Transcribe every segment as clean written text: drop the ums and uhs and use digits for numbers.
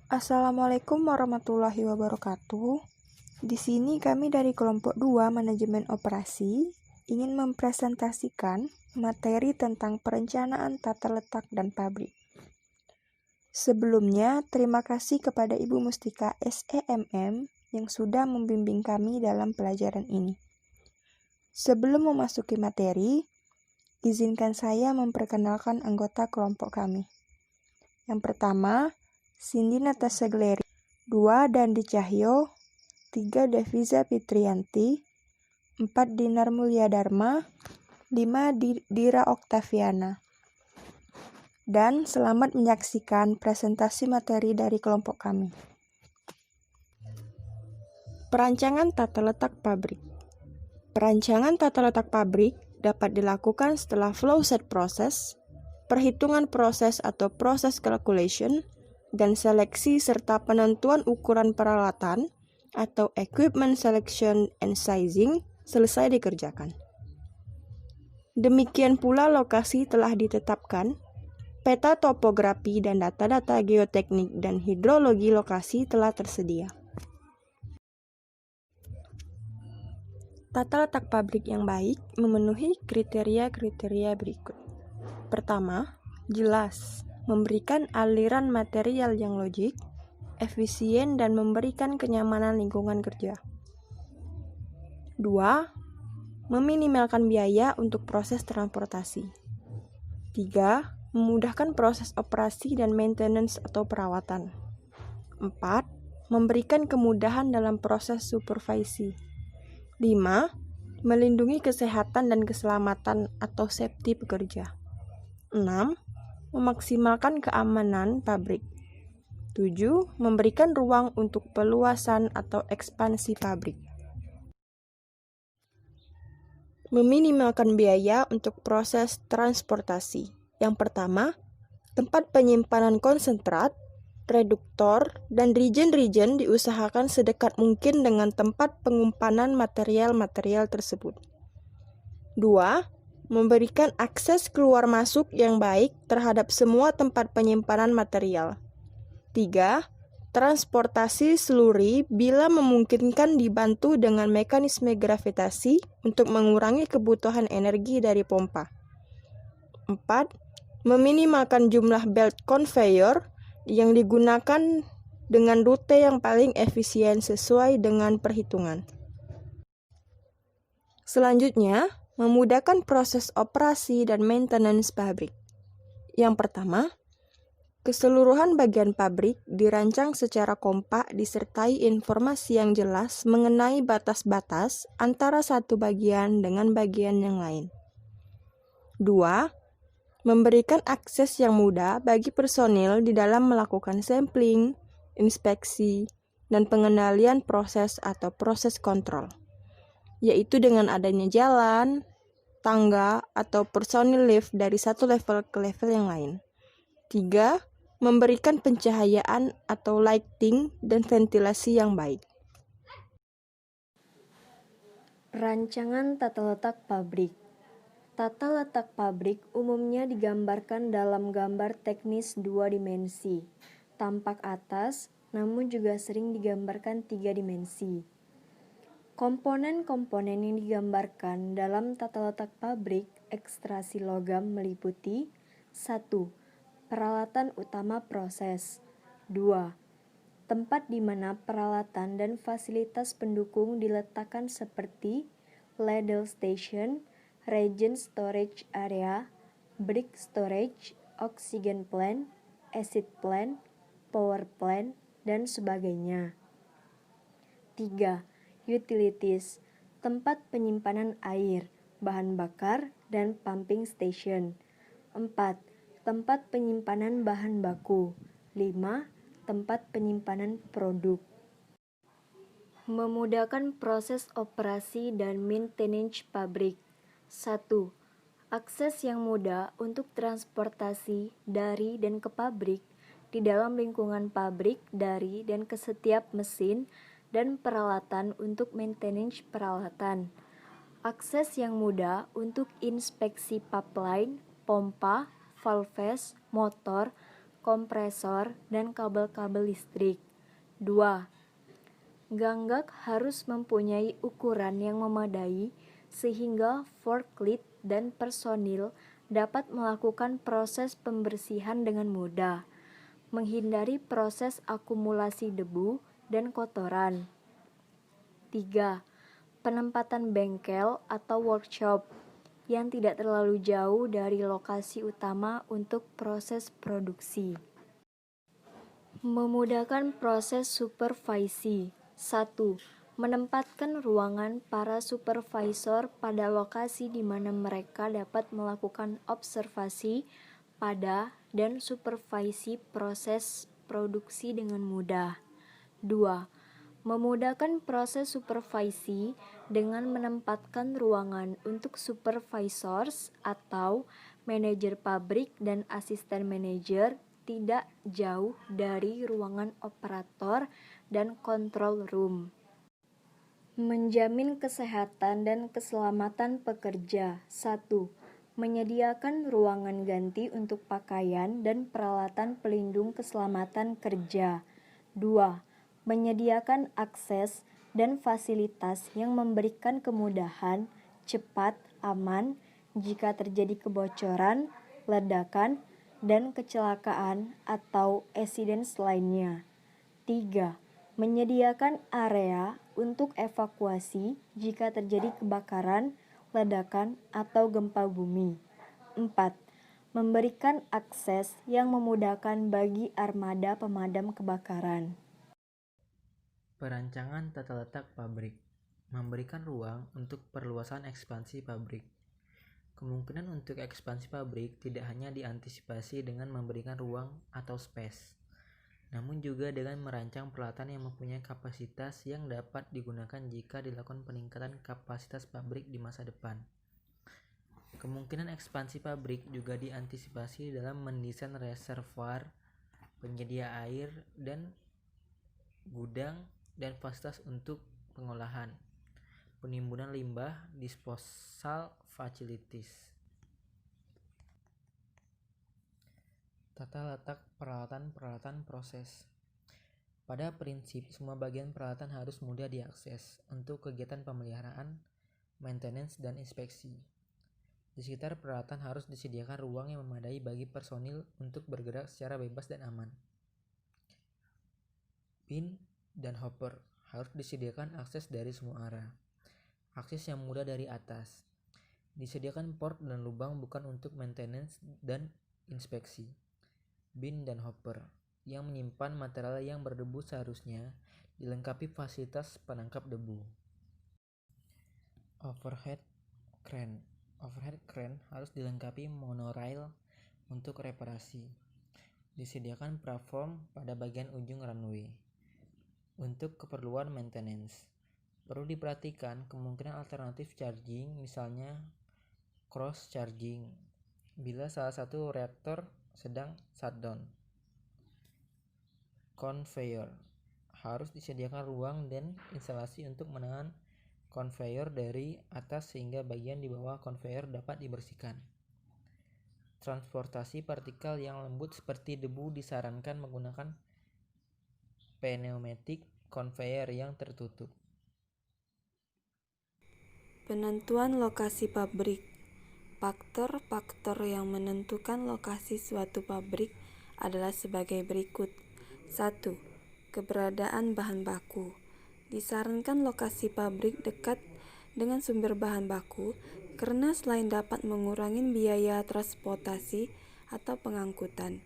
Assalamualaikum warahmatullahi wabarakatuh. Di sini kami dari kelompok 2 Manajemen Operasi ingin mempresentasikan materi tentang perencanaan tata letak dan pabrik. Sebelumnya, terima kasih kepada Ibu Mustika SEMM yang sudah membimbing kami dalam pelajaran ini. Sebelum memasuki materi, izinkan saya memperkenalkan anggota kelompok kami. Yang pertama, Cindy Natasha Gleri, 2 Dandi Cahyo, 3 Deviza Fitrianti, 4 Dinar Mulyadharma, 5 Dira Oktaviana. Dan selamat menyaksikan presentasi materi dari kelompok kami. Perancangan tata letak pabrik. Perancangan tata letak pabrik dapat dilakukan setelah flow set proses, perhitungan proses atau process calculation, dan seleksi serta penentuan ukuran peralatan atau equipment selection and sizing selesai dikerjakan. Demikian pula lokasi telah ditetapkan, peta topografi dan data-data geoteknik dan hidrologi lokasi telah tersedia. Tata letak pabrik yang baik memenuhi kriteria-kriteria berikut. Pertama, jelas, memberikan aliran material yang logik, efisien, dan memberikan kenyamanan lingkungan kerja. 2. Meminimalkan biaya untuk proses transportasi. 3. Memudahkan proses operasi dan maintenance atau perawatan. 4. Memberikan kemudahan dalam proses supervisi. 5. Melindungi kesehatan dan keselamatan atau safety pekerja. 6. Memaksimalkan keamanan pabrik. 7. Memberikan ruang untuk peluasan atau ekspansi pabrik. Meminimalkan biaya untuk proses transportasi. Yang pertama, tempat penyimpanan konsentrat, reduktor, dan regen-regen diusahakan sedekat mungkin dengan tempat penyimpanan material-material tersebut. 2. Memberikan akses keluar masuk yang baik terhadap semua tempat penyimpanan material. 3. Transportasi seluri bila memungkinkan dibantu dengan mekanisme gravitasi untuk mengurangi kebutuhan energi dari pompa. 4. Meminimalkan jumlah belt conveyor yang digunakan dengan rute yang paling efisien sesuai dengan perhitungan. Selanjutnya, memudahkan proses operasi dan maintenance pabrik. Yang pertama, keseluruhan bagian pabrik dirancang secara kompak disertai informasi yang jelas mengenai batas-batas antara satu bagian dengan bagian yang lain. 2. Memberikan akses yang mudah bagi personil di dalam melakukan sampling, inspeksi, dan pengendalian proses atau proses kontrol, yaitu dengan adanya jalan, tangga, atau personil lift dari satu level ke level yang lain. 3. Memberikan pencahayaan atau lighting dan ventilasi yang baik. Rancangan tata letak pabrik. Tata letak pabrik umumnya digambarkan dalam gambar teknis 2 dimensi, tampak atas, namun juga sering digambarkan 3 dimensi. Komponen-komponen yang digambarkan dalam tata letak pabrik ekstraksi logam meliputi 1. Peralatan utama proses. 2. Tempat di mana peralatan dan fasilitas pendukung diletakkan seperti ladle station, reagent storage area, brick storage, oxygen plant, acid plant, power plant, dan sebagainya. 3. Utilities, tempat penyimpanan air, bahan bakar, dan pumping station. 4. Tempat penyimpanan bahan baku. 5. Tempat penyimpanan produk. Memudahkan proses operasi dan maintenance pabrik. 1. Akses yang mudah untuk transportasi dari dan ke pabrik, di dalam lingkungan pabrik, dari dan ke setiap mesin dan peralatan untuk maintenance peralatan. Akses yang mudah untuk inspeksi pipeline, pompa, valves, motor, kompresor, dan kabel-kabel listrik. 2. Ganggak harus mempunyai ukuran yang memadai sehingga forklift dan personil dapat melakukan proses pembersihan dengan mudah, menghindari proses akumulasi debu dan kotoran. 3. Penempatan bengkel atau workshop yang tidak terlalu jauh dari lokasi utama untuk proses produksi. Memudahkan proses supervisi. 1. Menempatkan ruangan para supervisor pada lokasi di mana mereka dapat melakukan observasi pada dan supervisi proses produksi dengan mudah. 2. Memudahkan proses supervisi dengan menempatkan ruangan untuk supervisors atau manajer pabrik dan asisten manajer tidak jauh dari ruangan operator dan control room. Menjamin kesehatan dan keselamatan pekerja. 1. Menyediakan ruangan ganti untuk pakaian dan peralatan pelindung keselamatan kerja. 2. Menyediakan akses dan fasilitas yang memberikan kemudahan, cepat, aman jika terjadi kebocoran, ledakan, dan kecelakaan atau accidents lainnya. 3. Menyediakan area untuk evakuasi jika terjadi kebakaran, ledakan, atau gempa bumi. 4. Memberikan akses yang memudahkan bagi armada pemadam kebakaran. Perancangan tata letak pabrik memberikan ruang untuk perluasan ekspansi pabrik. Kemungkinan untuk ekspansi pabrik tidak hanya diantisipasi dengan memberikan ruang atau space, namun juga dengan merancang peralatan yang mempunyai kapasitas yang dapat digunakan jika dilakukan peningkatan kapasitas pabrik di masa depan. Kemungkinan ekspansi pabrik juga diantisipasi dalam mendesain reservoir, penyedia air, dan gudang dan fasilitas untuk pengolahan, penimbunan limbah, disposal facilities. Tata letak peralatan proses. Pada prinsip, semua bagian peralatan harus mudah diakses untuk kegiatan pemeliharaan, maintenance, dan inspeksi. Di sekitar peralatan harus disediakan ruang yang memadai bagi personil untuk bergerak secara bebas dan aman. Bin dan hopper harus disediakan akses dari semua arah. Akses yang mudah dari atas. Disediakan port dan lubang bukan untuk maintenance dan inspeksi. Bin dan hopper yang menyimpan material yang berdebu seharusnya dilengkapi fasilitas penangkap debu. Overhead crane. Overhead crane harus dilengkapi monorail untuk reparasi. Disediakan platform pada bagian ujung runway untuk keperluan maintenance. Perlu diperhatikan kemungkinan alternatif charging, misalnya cross charging, bila salah satu reaktor sedang shutdown. Conveyor harus disediakan ruang dan instalasi untuk menahan conveyor dari atas sehingga bagian di bawah conveyor dapat dibersihkan. Transportasi partikel yang lembut seperti debu disarankan menggunakan pneumatic conveyor yang tertutup. Penentuan lokasi pabrik. Faktor-faktor yang menentukan lokasi suatu pabrik adalah sebagai berikut. 1. Keberadaan bahan baku. Disarankan lokasi pabrik dekat dengan sumber bahan baku karena selain dapat mengurangi biaya transportasi atau pengangkutan,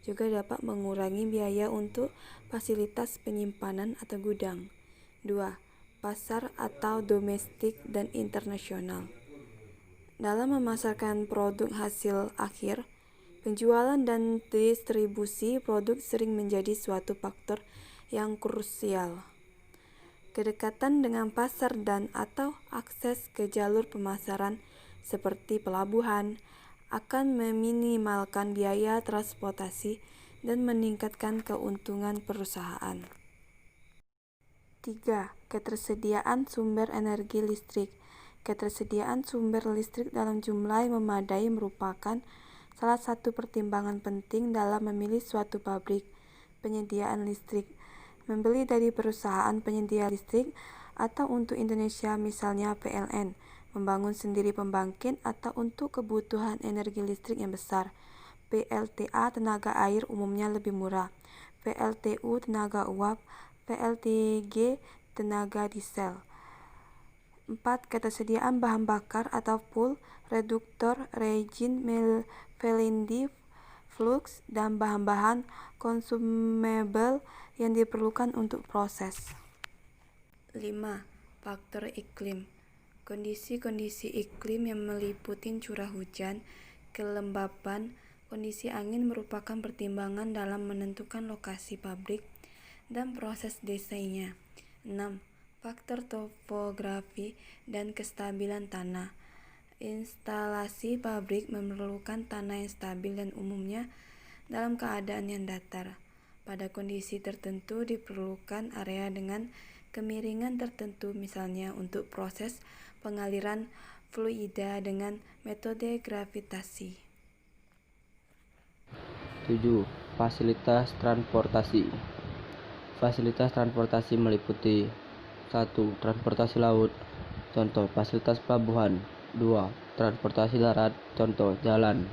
juga dapat mengurangi biaya untuk fasilitas penyimpanan atau gudang. 2. Pasar atau domestik dan internasional. Dalam memasarkan produk hasil akhir, penjualan dan distribusi produk sering menjadi suatu faktor yang krusial. Kedekatan dengan pasar dan atau akses ke jalur pemasaran seperti pelabuhan akan meminimalkan biaya transportasi dan meningkatkan keuntungan perusahaan. 3. Ketersediaan sumber energi listrik. Ketersediaan sumber listrik dalam jumlah yang memadai merupakan Salah satu pertimbangan penting dalam memilih suatu pabrik penyediaan listrik, membeli dari perusahaan penyedia listrik, atau untuk Indonesia misalnya PLN, membangun sendiri pembangkit atau untuk kebutuhan energi listrik yang besar. PLTA tenaga air umumnya lebih murah, PLTU tenaga uap, PLTG tenaga diesel. 4. Ketersediaan bahan bakar atau fuel, reduktor, reagent, Felendi, flux, dan bahan-bahan consumable yang diperlukan untuk proses. 5. Faktor iklim. Kondisi-kondisi iklim yang meliputi curah hujan, kelembapan, kondisi angin merupakan pertimbangan dalam menentukan lokasi pabrik dan proses desainnya. 6. Faktor topografi dan kestabilan tanah. Instalasi pabrik memerlukan tanah yang stabil dan umumnya dalam keadaan yang datar. Pada kondisi tertentu diperlukan area dengan kemiringan tertentu, misalnya untuk proses pengaliran fluida dengan metode gravitasi. 7. Fasilitas transportasi. Fasilitas transportasi meliputi 1. Transportasi laut, contoh fasilitas pelabuhan. 2. Transportasi darat, contoh jalan.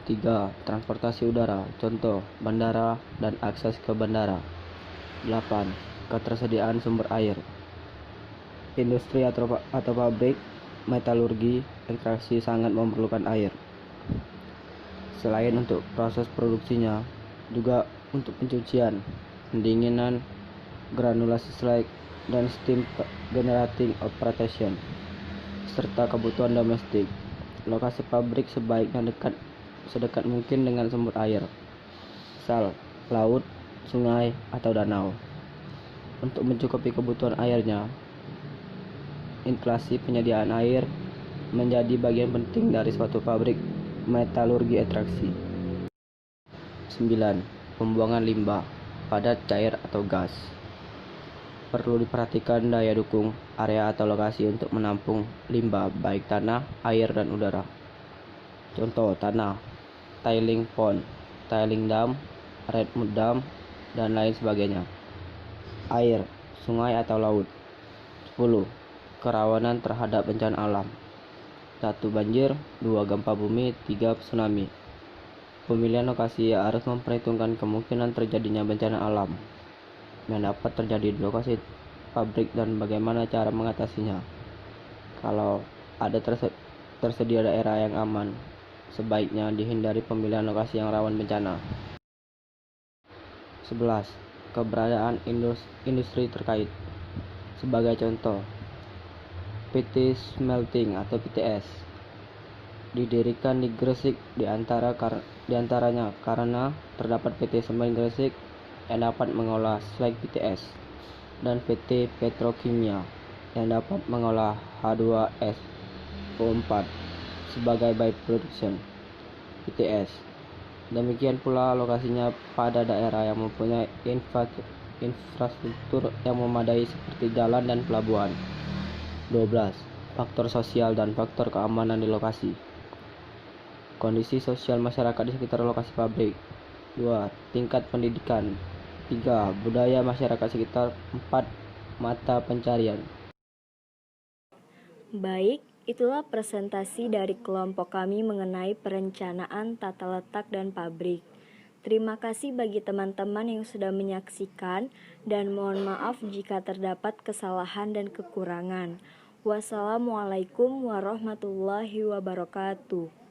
3. Transportasi udara, contoh bandara dan akses ke bandara. 8. Ketersediaan sumber air. Industri atau pabrik metalurgi ekstraksi sangat memerlukan air. Selain untuk proses produksinya, juga untuk pencucian, pendinginan, granulasi slag, dan steam generating operation, serta kebutuhan domestik. Lokasi pabrik sebaiknya sedekat mungkin dengan sumber air, misal laut, sungai, atau danau. Untuk mencukupi kebutuhan airnya, instalasi penyediaan air menjadi bagian penting dari suatu pabrik metalurgi ekstraksi. 9. Pembuangan limbah, padat, cair, atau gas. Perlu diperhatikan daya dukung area atau lokasi untuk menampung limbah baik tanah, air, dan udara. Contoh tanah, tailing pond, tailing dam, redmud dam, dan lain sebagainya. Air, sungai atau laut. 10. Kerawanan terhadap bencana alam. 1. Banjir, 2. Gempa bumi, 3. Tsunami. Pemilihan lokasi harus memperhitungkan kemungkinan terjadinya bencana alam yang dapat terjadi di lokasi pabrik dan bagaimana cara mengatasinya. Kalau ada tersedia daerah yang aman, sebaiknya dihindari pemilihan lokasi yang rawan bencana. 11. Keberadaan industri terkait. Sebagai contoh, PT Smelting atau PTS didirikan di Gresik diantaranya karena terdapat PT Smelting Gresik yang dapat mengolah slag PTS dan PT Petrokimia yang dapat mengolah H2SO4 sebagai byproduction PTS. Demikian pula lokasinya pada daerah yang mempunyai infrastruktur yang memadai seperti jalan dan pelabuhan. 12. Faktor sosial dan faktor keamanan di lokasi. Kondisi sosial masyarakat di sekitar lokasi pabrik. 2. Tingkat pendidikan. 3. Budaya masyarakat sekitar. 4. Mata pencarian. Baik, itulah presentasi dari kelompok kami mengenai perencanaan tata letak dan pabrik. Terima kasih bagi teman-teman yang sudah menyaksikan dan mohon maaf jika terdapat kesalahan dan kekurangan. Wassalamualaikum warahmatullahi wabarakatuh.